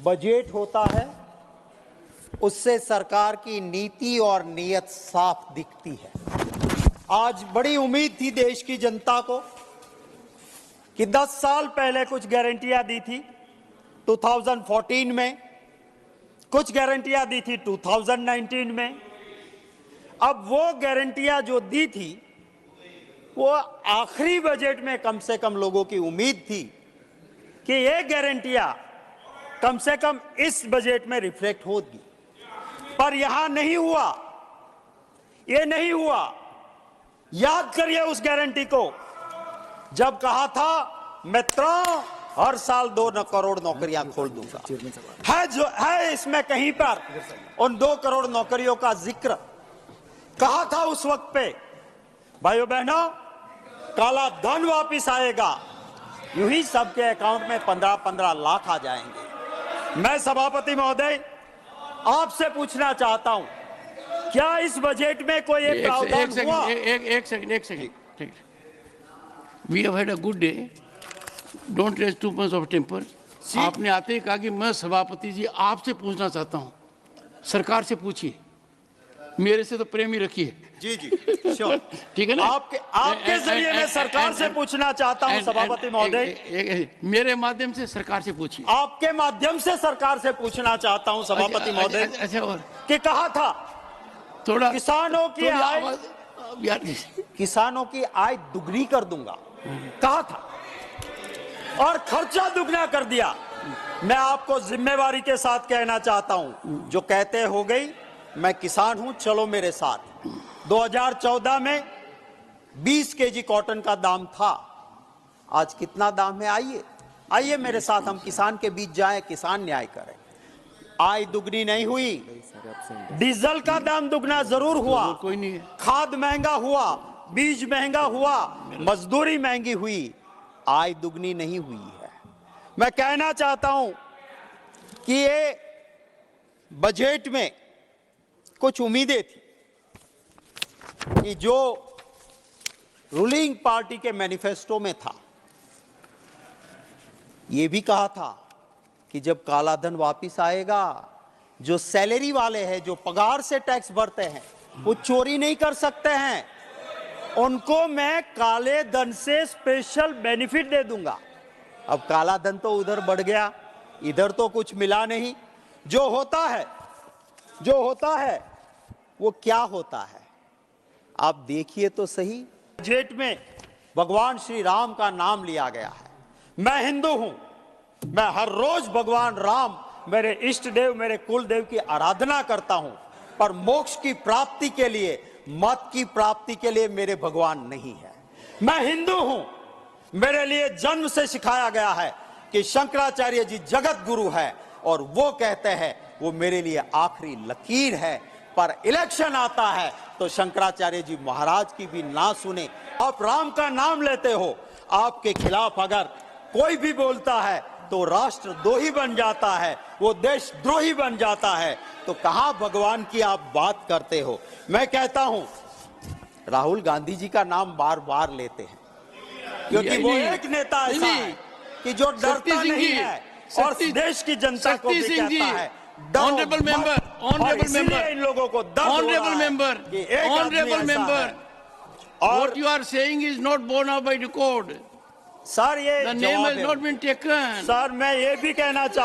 Budget होता है उससे सरकार की नीति और नीयत साफ दिखती है। आज बड़ी उम्मीद थी देश की जनता को कि 10 साल पहले कुछ गारंटियां दी थी 2014 में, कुछ गारंटियां दी थी 2019 में। अब वो गारंटियां जो दी थी वो आखिरी बजट में कम से कम लोगों की उम्मीद थी कि ये गारंटियां कम से कम इस बजट में रिफ्लेक्ट होगी, पर यहां नहीं हुआ, ये नहीं हुआ। याद करिए उस गारंटी को जब कहा था मित्रों हर साल 2 करोड़ नौकरियां खोल दूंगा। है जो है इसमें कहीं पर उन 2 करोड़ नौकरियों का जिक्र कहा था उस वक्त पे। भाइयों बहनों, काला धन वापिस आएगा, यूं ही सबके अकाउंट में 15-15 लाख आ जाएंगे। मैं सभापति महोदय आपसे पूछना चाहता हूं, क्या इस बजट में कोई एक प्रावधान हुआ? एक second. We have had a good day. Don't raise too much of temper. आपने आते ही कहा कि मैं सभापति जी आपसे पूछना चाहता हूं, सरकार से पूछिए, मेरे से तो प्रेम ही रखिए। जी श्योर, ठीक है ना? आपके जरिए मैं सरकार से पूछना चाहता हूं सभापति महोदय, मेरे माध्यम से सरकार से पूछिए। आपके माध्यम से सरकार से पूछना चाहता हूं सभापति महोदय, अच्छा और कि कहा था थोड़ा किसानों की आय, किसानों की आय दुगनी कर दूंगा, कहा था, और खर्चा दुगना कर दिया। मैं आपको जिम्मेवारी के साथ कहना चाहता हूं, जो कहते हो गई मैं किसान हूं चलो मेरे साथ। 2014 में 20 केजी कॉटन का दाम था, आज कितना दाम है? आइए मेरे साथ हम किसान के बीच जाएं, किसान न्याय करें। आय दुगनी नहीं हुई, डीजल का दाम दुगना जरूर हुआ, कोई नहीं है, खाद महंगा हुआ, बीज महंगा हुआ, मजदूरी महंगी हुई, आय दुगनी नहीं हुई है। मैं कहना चाहता हूं कि ये बजट में कुछ उम्मीदें थी कि जो रूलिंग पार्टी के मैनिफेस्टो में था, ये भी कहा था कि जब काला धन वापिस आएगा, जो सैलरी वाले हैं, जो पगार से टैक्स भरते हैं, वो चोरी नहीं कर सकते हैं, उनको मैं काले धन से स्पेशल बेनिफिट दे दूंगा। अब काला धन तो उधर बढ़ गया, इधर तो कुछ मिला नहीं। जो होता है वो क्या होता है आप देखिए तो सही। बजट में भगवान श्री राम का नाम लिया गया है। मैं हिंदू हूं, मैं हर रोज भगवान राम मेरे इष्ट देव, मेरे कुल देव की आराधना करता हूं, पर मोक्ष की प्राप्ति के लिए, मत की प्राप्ति के लिए मेरे भगवान नहीं है। मैं हिंदू हूं, मेरे लिए जन्म से सिखाया गया है कि शंकराचार्य जी जगत गुरु है, और वो कहते हैं वो मेरे लिए आखिरी लकीर है। पर इलेक्शन आता है तो शंकराचार्य जी महाराज की भी ना सुने। आप राम का नाम लेते हो, आपके खिलाफ अगर कोई भी बोलता है तो राष्ट्रद्रोही बन जाता है, वो देशद्रोही बन जाता है, तो कहां भगवान की आप बात करते हो? मैं कहता हूं राहुल गांधी जी का नाम बार बार लेते हैं क्योंकि वो एक नेता ऐसा है कि जो डरता नहीं है और देश की जनता को भी कहता है ऑनरेबल मेंबर, इन लोगों को honourable member, what you are saying is not borne out by record. Sir, ये the name has not been taken. Sir, मैं ये भी कहना चाहता